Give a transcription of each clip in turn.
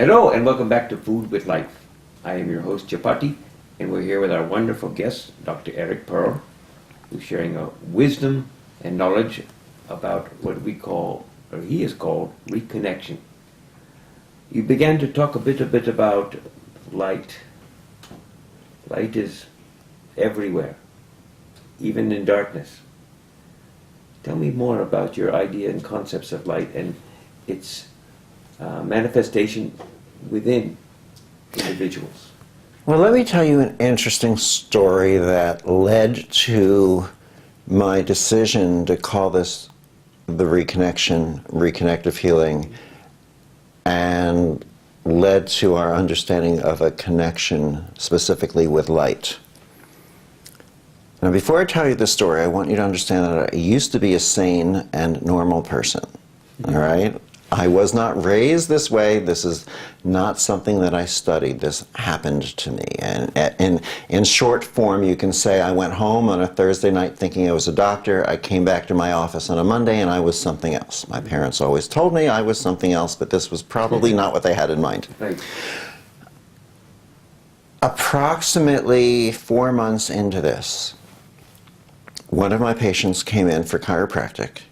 Hello and welcome back to Food with Life. I am your host Chapatti, and we're here with our wonderful guest, Dr. Eric Pearl, who's sharing a wisdom and knowledge about what we call, or he has called, reconnection. You began to talk a bit about light. Light is everywhere, even in darkness. Tell me more about your idea and concepts of light and its manifestation within individuals. Well, let me tell you an interesting story that led to my decision to call this the reconnection, reconnective healing, and led to our understanding of a connection specifically with light. Now, before I tell you the story, I want you to understand that I used to be a sane and normal person, all right? I was not raised this way. This is not something that I studied. This happened to me. And in short form, you can say I went home on a Thursday night thinking I was a doctor. I came back to my office on a Monday and I was something else. My parents always told me I was something else, but this was probably not what they had in mind. Right. Approximately 4 months into this, one of my patients came in for chiropractic.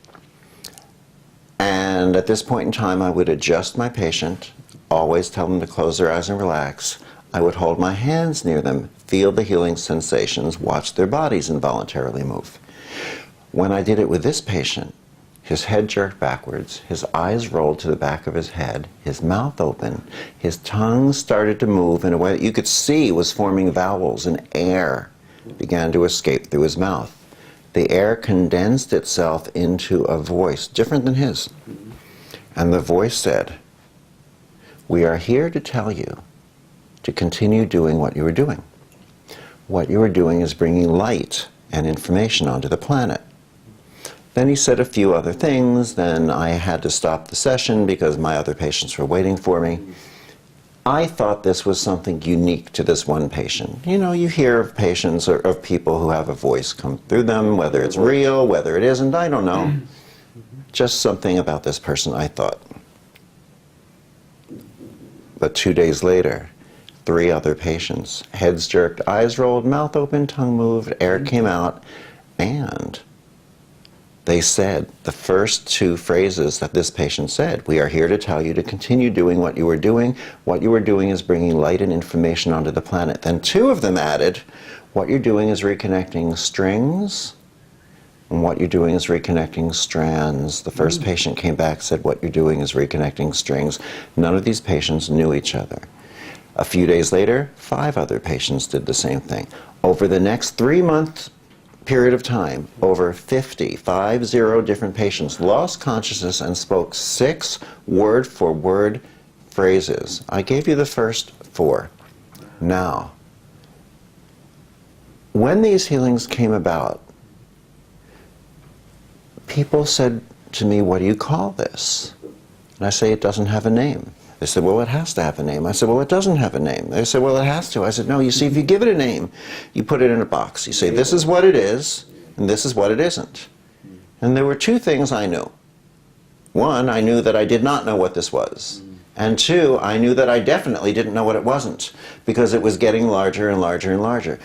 And at this point in time, I would adjust my patient, always tell them to close their eyes and relax. I would hold my hands near them, feel the healing sensations, watch their bodies involuntarily move. When I did it with this patient, his head jerked backwards, his eyes rolled to the back of his head, his mouth open, his tongue started to move in a way that you could see was forming vowels, and air began to escape through his mouth. The air condensed itself into a voice different than his. And the voice said, "We are here to tell you to continue doing what you are doing. What you are doing is bringing light and information onto the planet." Then he said a few other things. Then I had to stop the session because my other patients were waiting for me. I thought this was something unique to this one patient. You know, you hear of patients or of people who have a voice come through them, whether it's real, whether it isn't, I don't know. Just something about this person, I thought. But 2 days later, 3 other patients, heads jerked, eyes rolled, mouth open, tongue moved, air came out, and they said the first 2 phrases that this patient said. "We are here to tell you to continue doing what you are doing. What you are doing is bringing light and information onto the planet." Then 2 of them added, "What you're doing is reconnecting strings, and what you're doing is reconnecting strands." The first patient came back, said, "What you're doing is reconnecting strings." None of these patients knew each other. A few days later, 5 other patients did the same thing. Over the next 3-month period of time, over 50 different patients lost consciousness and spoke 6 word-for-word phrases. I gave you the first 4. Now, when these healings came about, people said to me, "What do you call this?" And I say, "It doesn't have a name." They said, "Well, it has to have a name." I said, "Well, it doesn't have a name." They said, "Well, it has to." I said, "No, you see, if you give it a name, you put it in a box. You say, this is what it is, and this is what it isn't." And there were 2 things I knew. 1, I knew that I did not know what this was. And 2, I knew that I definitely didn't know what it wasn't, because it was getting larger and larger and larger.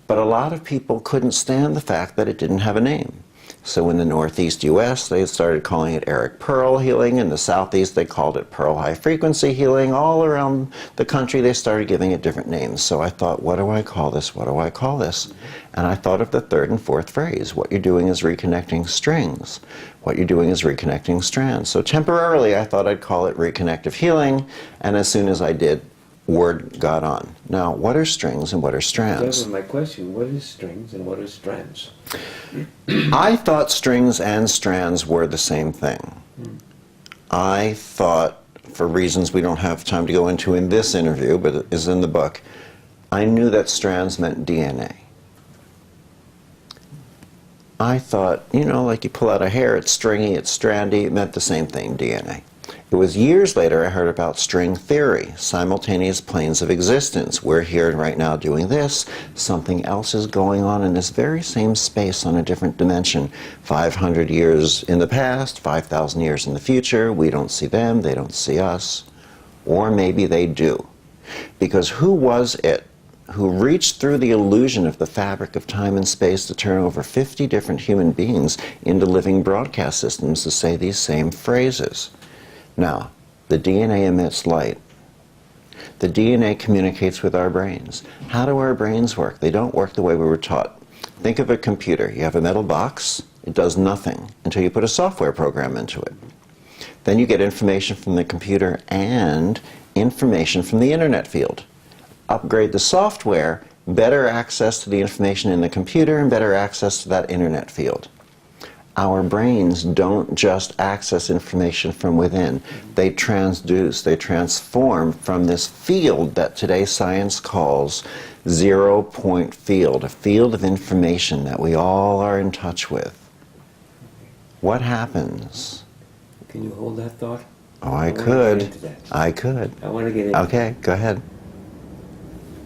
But a lot of people couldn't stand the fact that it didn't have a name. So in the Northeast U.S., they started calling it Eric Pearl healing. In the Southeast, they called it Pearl high frequency healing. All around the country, they started giving it different names. So I thought, what do I call this? What do I call this? And I thought of the 3rd and 4th phrase. What you're doing is reconnecting strings. What you're doing is reconnecting strands. So temporarily, I thought I'd call it reconnective healing. And as soon as I did, word got on. Now, what are strings and what are strands? That was my question. What is strings and what is strands? I thought strings and strands were the same thing. I thought, for reasons we don't have time to go into in this interview, but it is in the book, I knew that strands meant DNA. I thought, you know, like you pull out a hair, it's stringy, it's strandy, it meant the same thing, DNA. It was years later I heard about string theory, simultaneous planes of existence. We're here right now doing this. Something else is going on in this very same space on a different dimension. 500 years in the past, 5,000 years in the future. We don't see them, they don't see us. Or maybe they do. Because who was it who reached through the illusion of the fabric of time and space to turn over 50 different human beings into living broadcast systems to say these same phrases? Now, the DNA emits light. The DNA communicates with our brains. How do our brains work? They don't work the way we were taught. Think of a computer. You have a metal box. It does nothing until you put a software program into it. Then you get information from the computer and information from the internet field. Upgrade the software, better access to the information in the computer and better access to that internet field. Our brains don't just access information from within. They transduce, they transform from this field that today science calls zero-point field, a field of information that we all are in touch with. What happens? Can you hold that thought? Oh, I want to could. get into that. I could. I want to get into Okay, go ahead.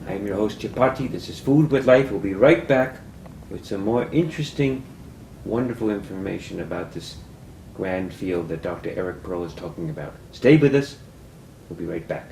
I'm your host, Chapatti. This is Food with Life. We'll be right back with some more interesting, wonderful information about this grand field that Dr. Eric Pearl is talking about. Stay with us. We'll be right back.